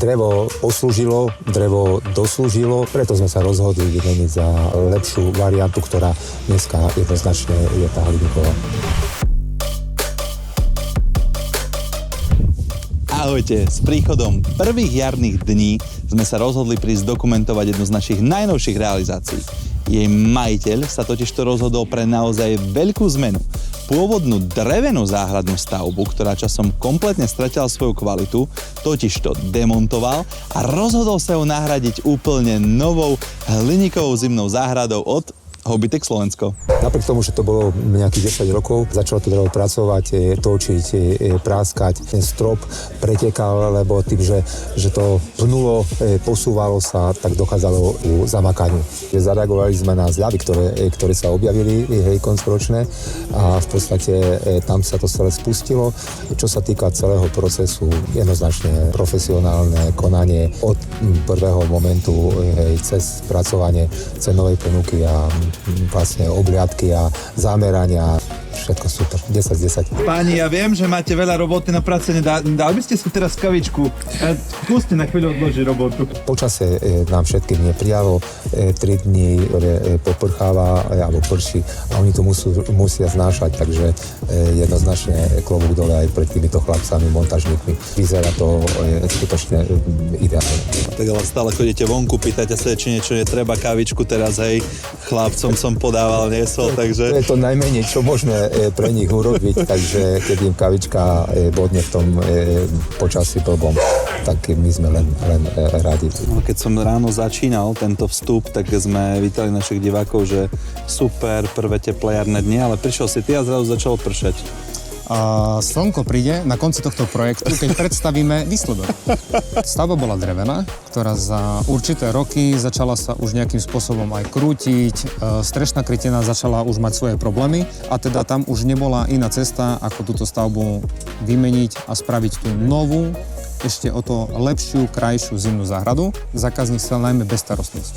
Drevo poslúžilo, drevo doslúžilo, preto sme sa rozhodli vymeniť za lepšiu variantu, ktorá dneska jednoznačne je tá hliníková. Ahojte, s príchodom prvých jarných dní sme sa rozhodli prísť dokumentovať jednu z našich najnovších realizácií. Jej majiteľ sa totižto rozhodol pre naozaj veľkú zmenu. Pôvodnú drevenú záhradnú stavbu, ktorá časom kompletne stratila svoju kvalitu, totižto demontoval a rozhodol sa ju nahradiť úplne novou hliníkovou zimnou záhradou od Hobbytech Slovensko. Napriek tomu, že to bolo nejakých 10 rokov, začalo to drevo pracovať, točiť, práskať. Ten strop pretekal, lebo tým, že to pnulo, posúvalo sa, tak dochádzalo ku zamakaniu. Zareagovali sme na zľavy, ktoré sa objavili, koncoročné, a v podstate tam sa to celé spustilo. Čo sa týka celého procesu, jednoznačne profesionálne konanie od prvého momentu cez spracovanie cenovej ponuky a vlastne obliadky a zamerania. Všetko super. 10 z 10. Páni, ja viem, že máte veľa roboty na práce. Dali by ste si teraz kavičku. Skúste na chvíľu odložiť robotu. Počasie nám všetkým neprijalo. 3 dní poprcháva alebo prší a oni to musia znášať, takže jednoznačne klobúk dole aj pred týmito chlapcami, montažníkmi. Vyzerá to skutočne ideálne. Tak ale stále chodíte vonku, pýtate sa, či niečo netreba, kavičku teraz, hej, chlapcom som podával, niesol, takže... To je to najmenej, čo môžeme pre nich urobiť, takže keď im kavička bodne v tom počasí blbom, tak my sme len radi. Keď som ráno začínal tento vstup, tak sme vítali našich divákov, že super, prvé teplé jarné dni, ale prišiel si ty a zrazu začalo pršať. Slnko príde na konci tohto projektu, keď predstavíme výsledok. Stavba bola drevená, ktorá za určité roky začala sa už nejakým spôsobom aj krútiť, strešná krytina začala už mať svoje problémy a teda tam už nebola iná cesta, ako túto stavbu vymeniť a spraviť tú novú, ešte o to lepšiu, krajšiu zimnú záhradu. Zákazník chcel najmä bezstarostnosť.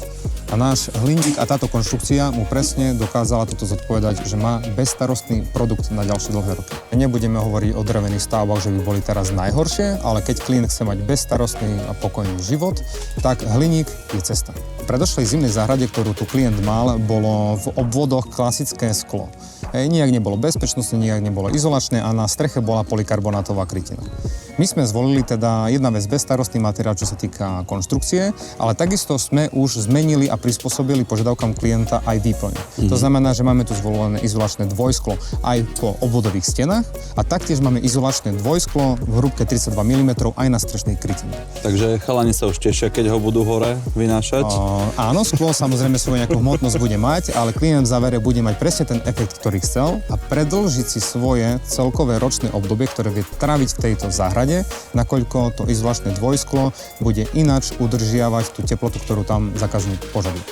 A náš hliník a táto konštrukcia mu presne dokázala toto zodpovedať, že má bezstarostný produkt na ďalšie dlhé roky. Nebudeme hovoriť o drevených stavbách, že by boli teraz najhoršie, ale keď klient chce mať bezstarostný a pokojný život, tak hliník je cesta. V predošlej zimnej záhrade, ktorú tu klient mal, bolo v obvodoch klasické sklo. Nijak nebolo bezpečnostné, nijak nebolo izolačné a na streche bola polykarbonátová krytina. My sme zvolili teda jedna vec bezstarostný materiál, čo sa týka konštrukcie, ale takisto sme už zmenili a prispôsobili požiadavkám klienta aj výplň. To znamená, že máme tu zvolené izolačné dvojsklo aj po obvodových stenách a taktiež máme izolačné dvojsklo v hrúbke 32 mm aj na strešnej krytine. Takže chalani sa už tešia, keď ho budú hore vynášať? Áno, sklo samozrejme svoju nejakú hmotnosť bude mať, ale klient v závere bude mať presne ten efekt, ktorý chcel a predĺžiť si svoje celkové ročné obdobie, ktoré vie tráviť v tejto záhrade, nakoľko to izolačné dvojsklo bude ináč udržiavať tú teplotu, ktorú tam zákazník požaduje.